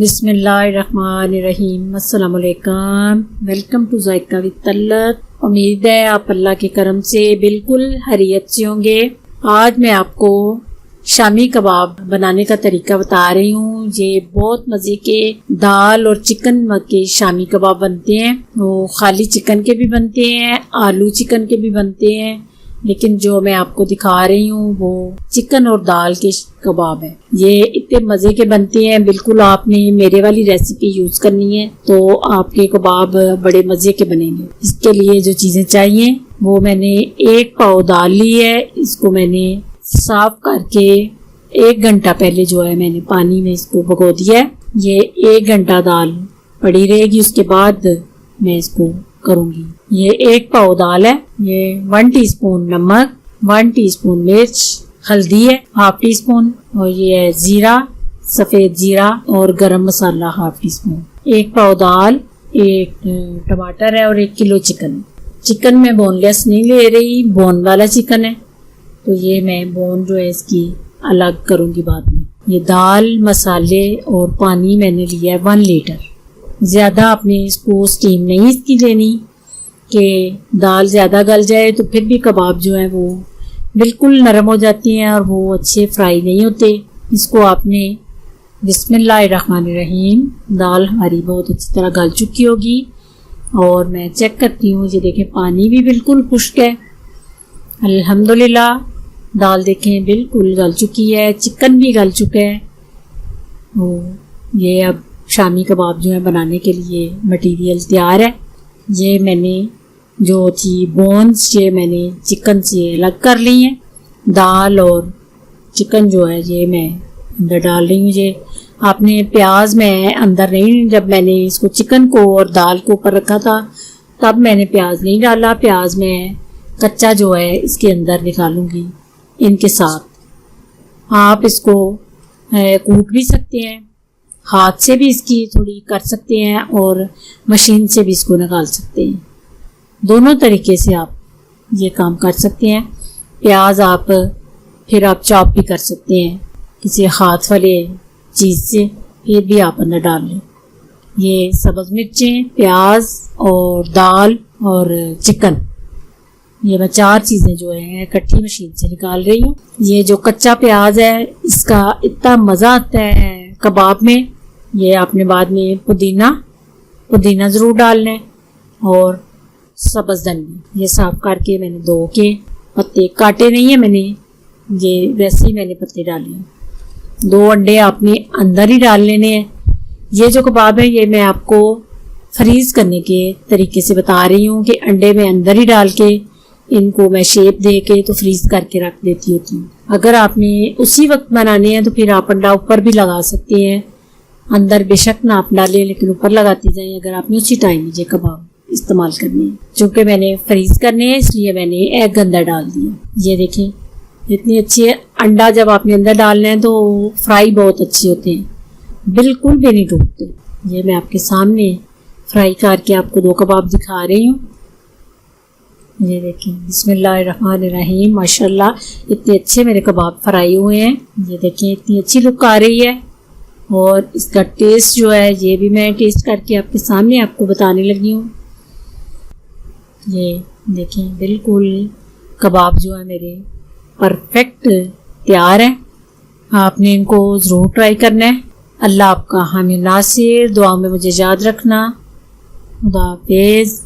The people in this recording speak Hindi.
बिस्मिल्लाहिर्रहमानिर्रहीम। अस्सलाम वालेकुम। Welcome to Zaika with Talat. उम्मीद है आप अल्लाह के करम से बिल्कुल खैरियत से होंगे। आज मैं आपको शामी कबाब बनाने का तरीका बता रही हूँ। ये बहुत मज़े के दाल और चिकन के शामी कबाब बनते हैं। वो खाली चिकन के भी बनते हैं, आलू चिकन के भी बनते हैं, लेकिन जो मैं आपको दिखा रही हूँ वो चिकन और दाल के कबाब है। ये इतने मज़े के बनते हैं, बिल्कुल आपने मेरे वाली रेसिपी यूज करनी है तो आपके कबाब बड़े मज़े के बनेंगे। इसके लिए जो चीज़ें चाहिए वो मैंने 1 पाव दाल ली है। इसको मैंने साफ करके 1 घंटा पहले जो है मैंने पानी में इसको भिगो दिया है। ये 1 घंटा दाल पड़ी रहेगी, उसके बाद मैं इसको करूंगी। ये 1 पाव दाल है। ये 1 टीस्पून नमक, 1 टीस्पून मिर्च, हल्दी है 1/2 टीस्पून, और ये है जीरा, सफेद जीरा और गरम मसाला 1/2 टीस्पून। 1 पाव दाल, 1 टमाटर है और 1 किलो चिकन। चिकन मैं बोनलेस नहीं ले रही, बोन वाला चिकन है, तो ये मैं बोन जो है इसकी अलग करूंगी बाद में। ये दाल, मसाले और पानी मैंने लिया है 1 लीटर। ज़्यादा आपने इसको स्टीम नहीं इसकी लेनी कि दाल ज़्यादा गल जाए तो फिर भी कबाब जो है वो बिल्कुल नरम हो जाती हैं और वो अच्छे फ्राई नहीं होते। इसको आपने बिस्मिल्लाहिर्रहमानिर्रहीम। दाल हमारी बहुत अच्छी तरह गल चुकी होगी और मैं चेक करती हूँ। ये देखें पानी भी बिल्कुल खुश्क है, अल्हम्दुलिल्लाह। दाल देखें बिल्कुल गल चुकी है, चिकन भी गल चुका है। ये अब शामी कबाब जो है बनाने के लिए मटेरियल तैयार है। ये मैंने जो थी बोन्स ये मैंने चिकन से अलग कर ली हैं। दाल और चिकन जो है ये मैं अंदर डाल रही हूँ। ये आपने प्याज मैं अंदर नहीं, जब मैंने इसको चिकन को और दाल को ऊपर रखा था तब मैंने प्याज नहीं डाला। प्याज मैं कच्चा जो है इसके अंदर निकालूंगी इनके साथ। आप इसको कूट भी सकते हैं, हाथ से भी इसकी थोड़ी कर सकते हैं और मशीन से भी इसको निकाल सकते हैं। दोनों तरीके से आप ये काम कर सकते हैं। प्याज आप फिर आप चॉप भी कर सकते हैं किसी हाथ वाले चीज़ से, फिर भी आप अंदर डाल लें। ये सब्ज़ मिर्चें, प्याज और दाल और चिकन, ये मैं 4 चीज़ें जो है इकट्ठी मशीन से निकाल रही हूँ। ये जो कच्चा प्याज है इसका इतना मज़ा आता है कबाब में। ये आपने बाद में पुदीना ज़रूर डालना है और सब्ज़ धनिया। ये साफ़ करके मैंने धो के, पत्ते काटे नहीं है मैंने, ये वैसे ही मैंने पत्ते डाले हैं। 2 अंडे आपने अंदर ही डाल लेने हैं। ये जो कबाब है ये मैं आपको फ्रीज़ करने के तरीके से बता रही हूँ कि अंडे में अंदर ही डाल के इनको मैं शेप दे के तो फ्रीज करके रख देती होती हूँ। अगर आपने उसी वक्त बनाने हैं तो फिर आप अंडा ऊपर भी लगा सकते हैं। अंदर बेशक ना आप डालें लेकिन ऊपर लगाते जाएं अगर आपने उसी टाइम ये कबाब इस्तेमाल करने हैं। चूँकि मैंने फ्रीज करने हैं इसलिए मैंने एग अंदर डाल दिया। ये देखें इतनी अच्छी है। अंडा जब आपने अंदर डालना है तो फ्राई बहुत अच्छे होते हैं, बिल्कुल भी नहीं टूटते। ये मैं आपके सामने फ्राई करके आपको 2 कबाब दिखा रही हूँ। ये देखिए बिस्मिल्लाहिर्रहमानिर्रहीम। माशाल्लाह इतने अच्छे मेरे कबाब फ्राई हुए हैं। ये देखिए इतनी अच्छी लुक आ रही है और इसका टेस्ट जो है ये भी मैं टेस्ट करके आपके सामने आपको बताने लगी हूँ। ये देखिए बिल्कुल कबाब जो है मेरे परफेक्ट तैयार है। आपने इनको ज़रूर ट्राई करना है। अल्लाह आपका हामी नासिर। दुआ में मुझे याद रखना। खुदा हाफिज़।